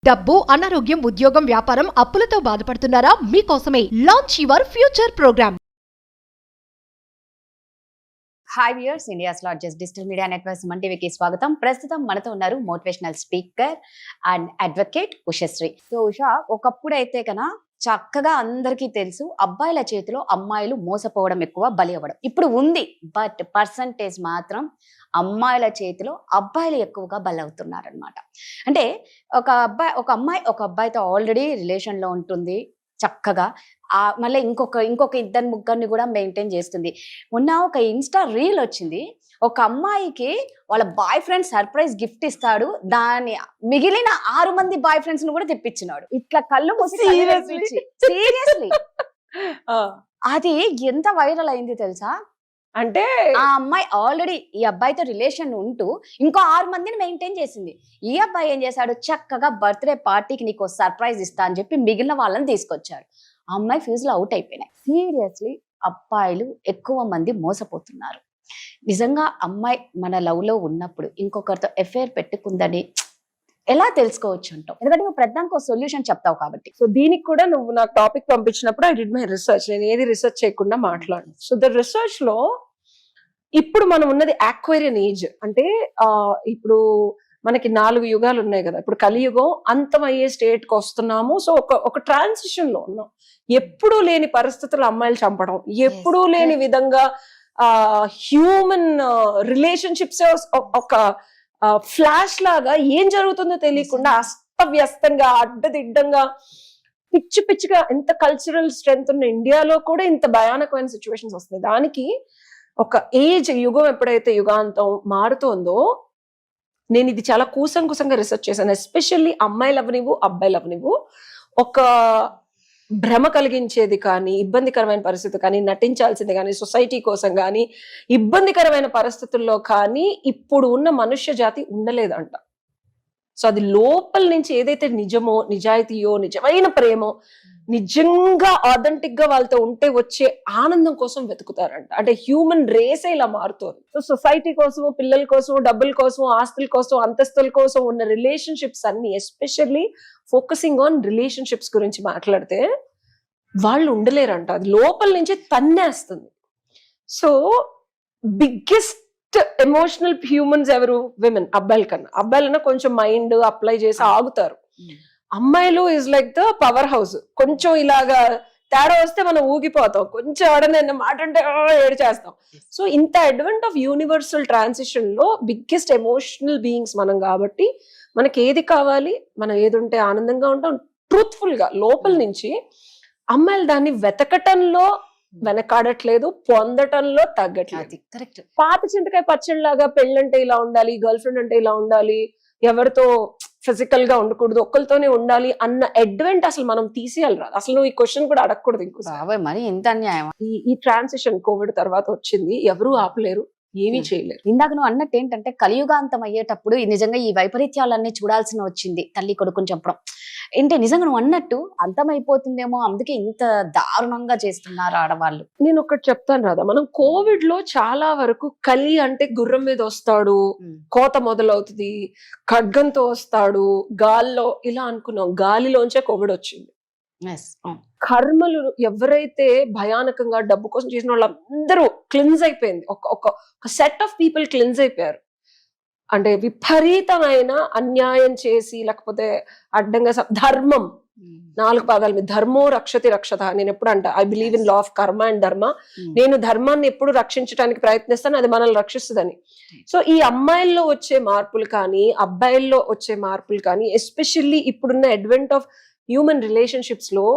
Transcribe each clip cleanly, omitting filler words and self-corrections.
డబ్బు, అనారోగ్యం, ఉద్యోగం, వ్యాపారం, అప్పులతో బాధపడుతున్నారా? మీకోసమే launch your future program. Hi viewers, India's largest digital media network Suman టీవీకి స్వాగతం. ప్రస్తుతం మనతో ఉన్నారు motivational speaker and advocate Ushasri. So Usha, ఒకప్పుడు అయితే కన్నా చక్కగా అందరికీ తెలుసు అబ్బాయిల చేతిలో అమ్మాయిలు మోసపోవడం ఎక్కువ, బలి అవ్వడం ఇప్పుడు ఉంది. బట్ పర్సంటేజ్ మాత్రం అమ్మాయిల చేతిలో అబ్బాయిలు ఎక్కువగా బలవుతున్నారు అనమాట. అంటే ఒక అమ్మాయి ఒక అబ్బాయితో ఆల్రెడీ రిలేషన్లో ఉంటుంది చక్కగా, మళ్ళీ ఇంకొక ఇద్దరు ముగ్గురిని కూడా మెయింటైన్ చేస్తుంది. మొన్న ఒక ఇన్స్టా రీల్ వచ్చింది, ఒక అమ్మాయికి వాళ్ళ బాయ్ ఫ్రెండ్ సర్ప్రైజ్ గిఫ్ట్ ఇస్తాడు, దాని మిగిలిన 6 మంది బాయ్ ఫ్రెండ్స్ ను కూడా తెప్పించినాడు. ఇట్లా కళ్ళు మూసి సీరియస్లీ అది ఎంత వైరల్ అయింది తెలుసా? అంటే ఆ అమ్మాయి ఆల్రెడీ ఈ అబ్బాయితో రిలేషన్ ఉంటూ ఇంకో 6 మందిని మెయింటైన్ చేసింది. ఈ అబ్బాయి ఏం చేశాడు, చక్కగా బర్త్డే పార్టీకి నీకు సర్ప్రైజ్ ఇస్తా అని చెప్పి మిగిలిన వాళ్ళని తీసుకొచ్చారు. ఆ అమ్మాయి ఫ్యూజ్లో అవుట్ అయిపోయినాయి. సీరియస్లీ అబ్బాయిలు ఎక్కువ మంది మోసపోతున్నారు. నిజంగా అమ్మాయి మన లవ్ లో ఉన్నప్పుడు ఇంకొకరితో ఎఫైర్ పెట్టుకుందని ఎలా తెలుసుకోవచ్చు అంటావు? ఎందుకంటే నువ్వు ప్రధానికి ఒక సొల్యూషన్ చెప్తావు కాబట్టి. సో దీనికి కూడా నువ్వు నాకు టాపిక్ పంపించినప్పుడు ఐ డిడ్ మై రిసర్చ్. నేను ఏది రిసర్చ్ చేయకుండా మాట్లాడను. సో ద రిసర్చ్ లో ఇప్పుడు మనం ఉన్నది ఆక్వేరియన్ ఏజ్. అంటే ఇప్పుడు మనకి 4 యుగాలు ఉన్నాయి కదా. ఇప్పుడు కలియుగం అంతమయ్యే స్టేట్ కి వస్తున్నాము. సో ఒక ట్రాన్సిషన్ లో ఉన్నాం. ఎప్పుడూ లేని పరిస్థితులు అమ్మాయిలు చంపడం, ఎప్పుడూ లేని విధంగా హ్యూమన్ రిలేషన్షిప్స్ ఒక ఫ్లాష్ లాగా ఏం జరుగుతుందో తెలియకుండా అస్తవ్యస్తంగా అడ్డదిడ్డంగా పిచ్చిగా ఎంత కల్చరల్ స్ట్రెంగ్త్ ఉన్న ఇండియాలో కూడా ఇంత భయానకమైన సిచ్యువేషన్స్ వస్తాయి. దానికి ఒక ఏజ్, యుగం ఎప్పుడైతే యుగాంతం మారుతోందో, నేను ఇది చాలా కూసంగా రిసర్చ్ చేశాను. ఎస్పెషల్లీ అమ్మాయిలు అవనివ్వు అబ్బాయిలు అవనివ్వు, ఒక భ్రమ కలిగించేది కానీ, ఇబ్బందికరమైన పరిస్థితి కానీ, నటించాల్సింది కానీ, సొసైటీ కోసం కానీ, ఇబ్బందికరమైన పరిస్థితుల్లో కానీ ఇప్పుడు ఉన్న మనుష్య జాతి ఉండలేదంట. సో అది లోపల నుంచి ఏదైతే నిజమో, నిజాయితీయో, నిజమైన ప్రేమో, నిజంగా ఆథెంటిక్ గా వాళ్ళతో ఉంటే వచ్చే ఆనందం కోసం వెతుకుతారంట. అంటే హ్యూమన్ రేసే ఇలా మారుతుంది. సో సొసైటీ కోసము, పిల్లల కోసం, డబ్బుల కోసం, ఆస్తుల కోసం, అంతస్తుల కోసం ఉన్న రిలేషన్షిప్స్ అన్ని, ఎస్పెషల్లీ ఫోకసింగ్ ఆన్ రిలేషన్షిప్స్ గురించి మాట్లాడితే వాళ్ళు ఉండలేరంట. అది లోపల నుంచి తన్నేస్తుంది. సో బిగ్గెస్ట్ ఎమోషనల్ హ్యూమన్స్ ఎవరు? విమెన్. అబ్బాయిల కన్నా. అబ్బాయిలన్నా కొంచెం మైండ్ అప్లై చేసి ఆగుతారు. అమ్మాయిలు is like the power house. కొంచెం ఇలాగా తేడా వస్తే మనం ఊగిపోతాం, కొంచెం ఎవడన్నా మాట అంటే ఏడు చేస్తాం. సో ఇంత అడ్వెంట్ ఆఫ్ యూనివర్సల్ ట్రాన్సిషన్ లో బిగ్గెస్ట్ ఎమోషనల్ బీయింగ్స్ మనం కాబట్టి, మనకి ఏది కావాలి, మనం ఏది ఉంటే ఆనందంగా ఉంటాం, ట్రూత్ఫుల్ గా లోపల నుంచి. అమ్మాయిలు దాన్ని వెతకటంలో వెనకాడట్లేదు, పొందటంలో తగ్గట్లేదు. కరెక్ట్. పాత చింతకాయ పచ్చడిలాగా పెళ్ళంటే ఇలా ఉండాలి, గర్ల్ ఫ్రెండ్ అంటే ఇలా ఉండాలి, ఎవరితో ఫిజికల్ గా ఉండకూడదు, ఒక్కరితోనే ఉండాలి అన్న అడ్వెంట్ అసలు మనం తీసేయాలి. రాదు అసలు. నువ్వు ఈ క్వశ్చన్ కూడా అడగకూడదు. ఇంకోసారి మరి ఇంత అన్యాయం. ఈ ట్రాన్సిషన్ కోవిడ్ తర్వాత వచ్చింది, ఎవరూ ఆపలేరు, ఏమీ చేయలేరు. ఇందాక నువ్వు అన్నట్టు ఏంటంటే కలియుగాంతం అయ్యేటప్పుడు నిజంగా ఈ వైపరీత్యాలన్నీ చూడాల్సిన వచ్చింది. తల్లి కొడుకుని చంపడం ఏంటి, నిజంగా నువ్వు అన్నట్టు అంతమైపోతుందేమో, అందుకే ఇంత దారుణంగా చేస్తున్నారు ఆడవాళ్ళు. నేను ఒకటి చెప్తాను రాదా, మనం కోవిడ్ లో చాలా వరకు కలి అంటే గుర్రం మీద వస్తాడు, కోత మొదలవుతుంది, ఖడ్గంతో వస్తాడు, గాల్లో ఇలా అనుకున్నాం. గాలిలోంచే కోవిడ్ వచ్చింది. కర్మలు ఎవరైతే భయానకంగా డబ్బు కోసం చేసిన వాళ్ళందరూ క్లిన్స్ అయిపోయింది. ఒక సెట్ ఆఫ్ పీపుల్ క్లిన్స్ అయిపోయారు. అంటే విపరీతమైన అన్యాయం చేసి, లేకపోతే అడ్డంగా ధర్మం, 4 పాదాల మీద ధర్మో రక్షతి రక్షత. నేను ఎప్పుడు అంట, I believe in law of కర్మ అండ్ ధర్మ. నేను ధర్మాన్ని ఎప్పుడు రక్షించడానికి ప్రయత్నిస్తాను, అది మనల్ని రక్షిస్తుందని. సో ఈ అమ్మాయిల్లో వచ్చే మార్పులు కానీ, అబ్బాయిల్లో వచ్చే మార్పులు కానీ, ఎస్పెషల్లీ ఇప్పుడున్న అడ్వెంట్ ఆఫ్ హ్యూమన్ రిలేషన్షిప్స్ లో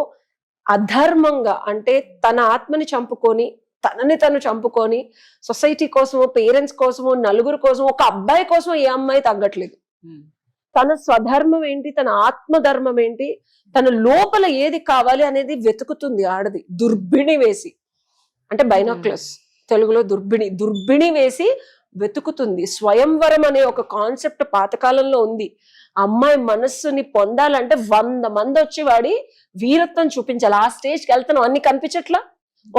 అధర్మంగా, అంటే తన ఆత్మని చంపుకొని, తనని తను చంపుకొని, సొసైటీ కోసమో, పేరెంట్స్ కోసమో, నలుగురు కోసమో, ఒక అబ్బాయి కోసం ఏ అమ్మాయి తగ్గట్లేదు. తన స్వధర్మం ఏంటి, తన ఆత్మధర్మం ఏంటి, తన లోపల ఏది కావాలి అనేది వెతుకుతుంది ఆడది. దుర్బిణి వేసి, అంటే బైనాక్యులర్స్ తెలుగులో దుర్బిణి వేసి వెతుకుతుంది. స్వయంవరం అనే ఒక కాన్సెప్ట్ పాతకాలంలో ఉంది. అమ్మాయి మనస్సుని పొందాలంటే 100 మంది వచ్చి వాడి వీరత్వం చూపించాలి. ఆ స్టేజ్కి వెళ్తాను, అన్ని కనిపించట్లా,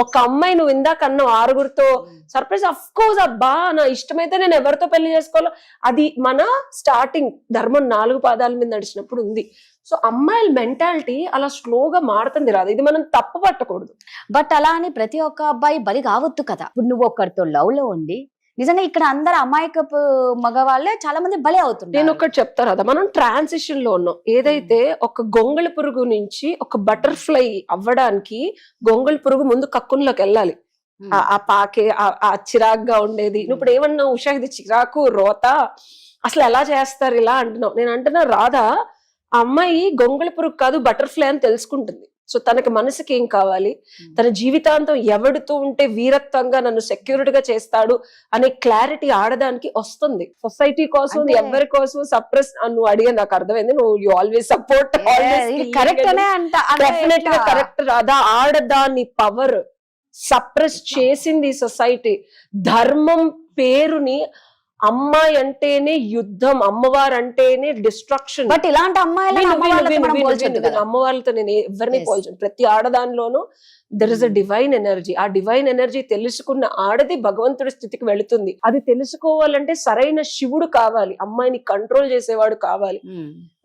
ఒక అమ్మాయి నువ్వు ఇందాక అన్నావు 6గురితో సర్ప్రైజ్, అఫ్ కోర్స్ అబ్బా నా ఇష్టమైతే నేను ఎవరితో పెళ్లి చేసుకోవాలో, అది మన స్టార్టింగ్ ధర్మం 4 పాదాల మీద నడిచినప్పుడు ఉంది. సో అమ్మాయిల మెంటాలిటీ అలా స్లోగా మారుతుంది రాదు, ఇది మనం తప్పు పట్టకూడదు. బట్ అలా అని ప్రతి ఒక్క అబ్బాయి బలి కావద్దు కదా. ఇప్పుడు నువ్వు ఒక్కరితో లవ్ లో ఉండి నిజంగా ఇక్కడ అందరు అమాయకపు మగవాళ్ళే చాలా మంది బలి అవుతున్నారు. నేను ఒకటి చెప్తా కదా, మనం ట్రాన్సిషన్ లో ఉన్నాం. ఏదైతే ఒక గొంగళి పురుగు నుంచి ఒక బటర్ఫ్లై అవ్వడానికి గొంగళి పురుగు ముందు కక్కున్లోకి వెళ్ళాలి. ఆ పాకే ఆ చిరాగ్గా ఉండేది. నువ్వు ఇప్పుడు ఏమన్నావు ఉషా, ఇది చిరాకు రోత, అసలు ఎలా చేస్తారు ఇలా అంటున్నావు. నేను అంటున్నా రాధా, ఆ అమ్మాయి గొంగళి పురుగు కాదు బటర్ఫ్లై అని తెలుసుకుంటుంది. సో తనకి మనసుకి ఏం కావాలి, తన జీవితాంతం ఎవడితో ఉంటే వీరత్వంగా నన్ను సెక్యూరిటీగా చేస్తాడు అనే క్లారిటీ ఆడదానికి వస్తుంది. సొసైటీ కోసం ఎవరి కోసం సప్రెస్ నువ్వు అడిగా నాకు అర్థమైంది. నువ్వు యు ఆల్వేస్ సపోర్ట్, కరెక్ట్ అనే డెఫినెట్ గా కరెక్ట్ రాదా. ఆడదాన్ని పవర్ సప్రెస్ చేసింది సొసైటీ. ధర్మం పేరుని అమ్మాయి అంటేనే యుద్ధం, అమ్మవారు అంటేనే డిస్ట్రక్షన్. బట్ ఇలాంటి అమ్మవాళ్ళతో నేను ఎవరిని పోల్చాను. ప్రతి ఆడదానిలోనూ there is a divine energy. ఆ డివైన్ ఎనర్జీ తెలుసుకున్న ఆడది భగవంతుడి స్థితికి వెళుతుంది. అది తెలుసుకోవాలంటే సరైన శివుడు కావాలి, అమ్మాయిని కంట్రోల్ చేసేవాడు కావాలి.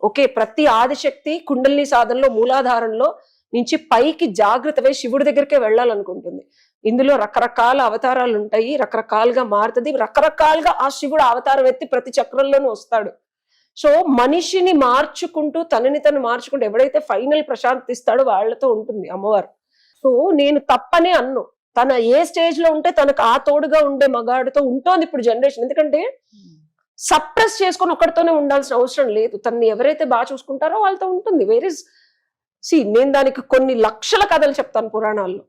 ఓకే, ప్రతి ఆదిశక్తి కుండలిని సాధనలో మూలాధారంలో నుంచి పైకి జాగ్రత్తపై శివుడి దగ్గరికే వెళ్ళాలనుకుంటుంది. ఇందులో రకరకాల అవతారాలు ఉంటాయి, రకరకాలుగా మారుతుంది, రకరకాలుగా ఆ శివుడు అవతారం ఎత్తి ప్రతి చక్రంలోనూ వస్తాడు. సో మనిషిని మార్చుకుంటూ తనని తను మార్చుకుంటూ ఎవడైతే ఫైనల్ ప్రశాంతి ఇస్తాడో వాళ్ళతో ఉంటుంది అమ్మవారు. సో నేను తప్పనే అన్ను, తన ఏ స్టేజ్ లో ఉంటే తనకు ఆ తోడుగా ఉండే మగాడితో ఉంటోంది ఇప్పుడు జనరేషన్. ఎందుకంటే సప్రెస్ చేసుకొని ఒక్కడితోనే ఉండాల్సిన అవసరం లేదు. తనని ఎవరైతే బాగా చూసుకుంటారో వాళ్ళతో ఉంటుంది. నేను దానికి కొన్ని లక్షల కథలు చెప్తాను పురాణాల్లో,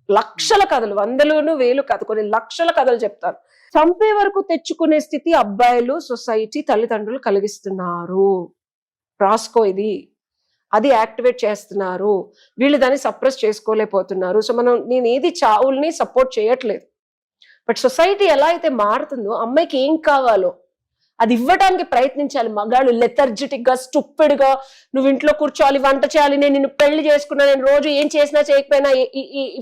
లక్షల కథలు, 100లోను 1000 కథ, కొన్ని లక్షల కథలు చెప్తారు. చంపే వరకు తెచ్చుకునే స్థితి అబ్బాయిలు, సొసైటీ, తల్లిదండ్రులు కలిగిస్తున్నారు. రాసుకో ఇది, అది యాక్టివేట్ చేస్తున్నారు. వీళ్ళు దాన్ని సప్రెస్ చేసుకోలేకపోతున్నారు. సో నేను ఏది చావుల్ని సపోర్ట్ చేయట్లేదు. బట్ సొసైటీ ఎలా అయితే మారుతుందో అమ్మాయికి ఏం కావాలో అది ఇవ్వడానికి ప్రయత్నించాలి. మగాళ్ళు లెథర్జిటిక్ గా స్టూపిడ్ గా నువ్వు ఇంట్లో కూర్చోవాలి, వంట చేయాలి, నేను నిన్ను పెళ్లి చేసుకున్నా, నేను రోజు ఏం చేసినా చేయకపోయినా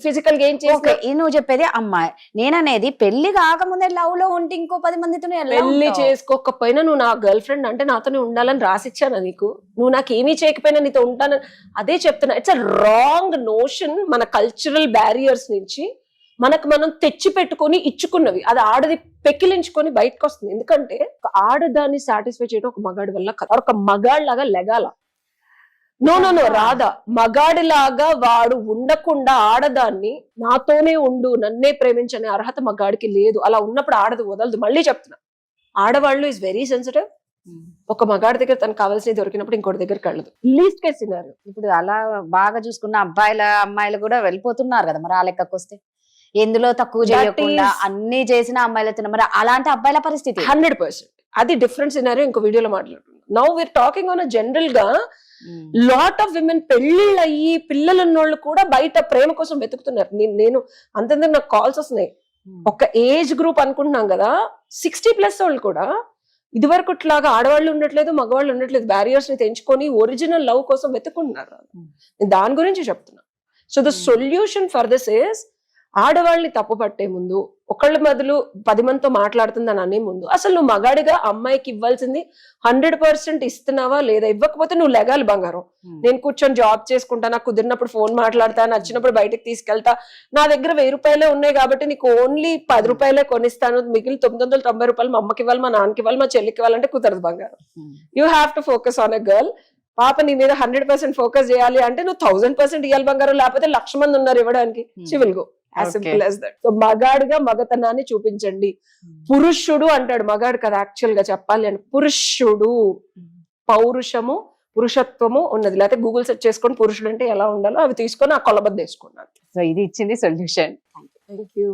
ఫిజికల్ గా ఏం చేసినా. నువ్వు చెప్పేది అమ్మాయి, నేననేది పెళ్లి కాకముందే లవ్ లో ఉంటే ఇంకో 10 మందితో పెళ్లి చేసుకోకపోయినా నువ్వు నా గర్ల్ ఫ్రెండ్ అంటే నాతోనే ఉండాలని రాసిచ్చాను నీకు, నువ్వు నాకు ఏమీ చేయకపోయినా నీతో ఉంటానని అదే చెప్తున్నా. It's a wrong notion. మన కల్చరల్ బ్యారియర్స్ నుంచి మనకు మనం తెచ్చి పెట్టుకొని ఇచ్చుకున్నవి, అది ఆడది పెకిలించుకొని బయటకు వస్తుంది. ఎందుకంటే ఆడదాన్ని సాటిస్ఫై చేయడం ఒక మగాడి వల్ల కాదు, ఒక మగాడిలాగా లెగాల. నో రాధా, మగాడిలాగా వాడు ఉండకుండా ఆడదాన్ని నాతోనే ఉండు, నన్నే ప్రేమించనే అర్హత మగాడికి లేదు. అలా ఉన్నప్పుడు ఆడది వదలదు. మళ్ళీ చెప్తున్నా, ఆడవాళ్ళు ఈజ్ వెరీ సెన్సిటివ్. ఒక మగాడి దగ్గర తనకు కావాల్సినవి దొరికినప్పుడు ఇంకోటి దగ్గరికి వెళ్ళదు. Least case scenario. ఇప్పుడు అలా బాగా చూసుకున్న అమ్మాయిలు కూడా వెళ్ళిపోతున్నారు కదా, మరి ఆ లెక్కకు వస్తే ఎందులో తక్కువ చేయకుండా అన్ని చేసిన అమ్మాయిలతో మరి అలాంటి అబ్బాయిల పరిస్థితి 100%. అది డిఫరెంట్ సినారియో, ఇంకో వీడియోలో మాట్లాడుతున్నాం. Now we're talking on general గా లాట్ ఆఫ్ విమెన్ పెళ్లిళ్ళు అయ్యి పిల్లలు ఉన్నోళ్ళు కూడా బయట ప్రేమ కోసం వెతుకుతున్నారు. నేను అంతేందుకు నాకు కాల్స్ వస్తున్నాయి. ఒక ఏజ్ గ్రూప్ అనుకుంటున్నాం కదా, 60+ వాళ్ళు కూడా ఇదివరకు ఇట్లాగా ఆడవాళ్ళు ఉండట్లేదు, మగవాళ్ళు ఉండట్లేదు, బ్యారియర్స్ ని తెంచుకొని ఒరిజినల్ లవ్ కోసం వెతుకుంటున్నారు. నేను దాని గురించి చెప్తున్నా. So the solution for this is, ఆడవాళ్ళని తప్పు పట్టే ముందు, ఒకళ్ళ మొదలు 10 మందితో మాట్లాడుతుందని అనే ముందు, అసలు నువ్వు మగాడిగా అమ్మాయికి ఇవ్వాల్సింది 100% ఇస్తున్నావా లేదా? ఇవ్వకపోతే నువ్వు లెగాలి బంగారం. నేను కూర్చొని జాబ్ చేసుకుంటా, నాకు కుదిరినప్పుడు ఫోన్ మాట్లాడతా, నచ్చినప్పుడు బయటకు తీసుకెళ్తా, నా దగ్గర 1000 రూపాయలే ఉన్నాయి కాబట్టి నీకు ఓన్లీ 10 రూపాయలే కొనిస్తాను, మిగిలిన 990 రూపాయలు మా అమ్మకి ఇవ్వాలి, మా నాన్నకి ఇవ్వాలి, మా చెల్లికి ఇవ్వాలంటే కుదరదు బంగారం. You have to focus on a girl. పాప నీ మీద 100% ఫోకస్ చేయాలి అంటే నువ్వు 1000% ఇవ్వాలి బంగారం, లేకపోతే 1,00,000 మంది ఉన్నారు ఇవ్వడానికి. She will go. As simple as that. So మగాడిగా మగతనాన్ని చూపించండి. పురుషుడు అంటాడు, మగాడు కదా యాక్చువల్ గా చెప్పాలి అంటే. పురుషుడు పౌరుషము, పురుషత్వము ఉన్నది. లేకపోతే గూగుల్ సెర్చ్ చేసుకొని పురుషుడు అంటే ఎలా ఉండాలో అవి తీసుకొని ఆ కొలబద్ద వేసుకున్నాను. సో ఇది ఇచ్చింది సొల్యూషన్. Thank you.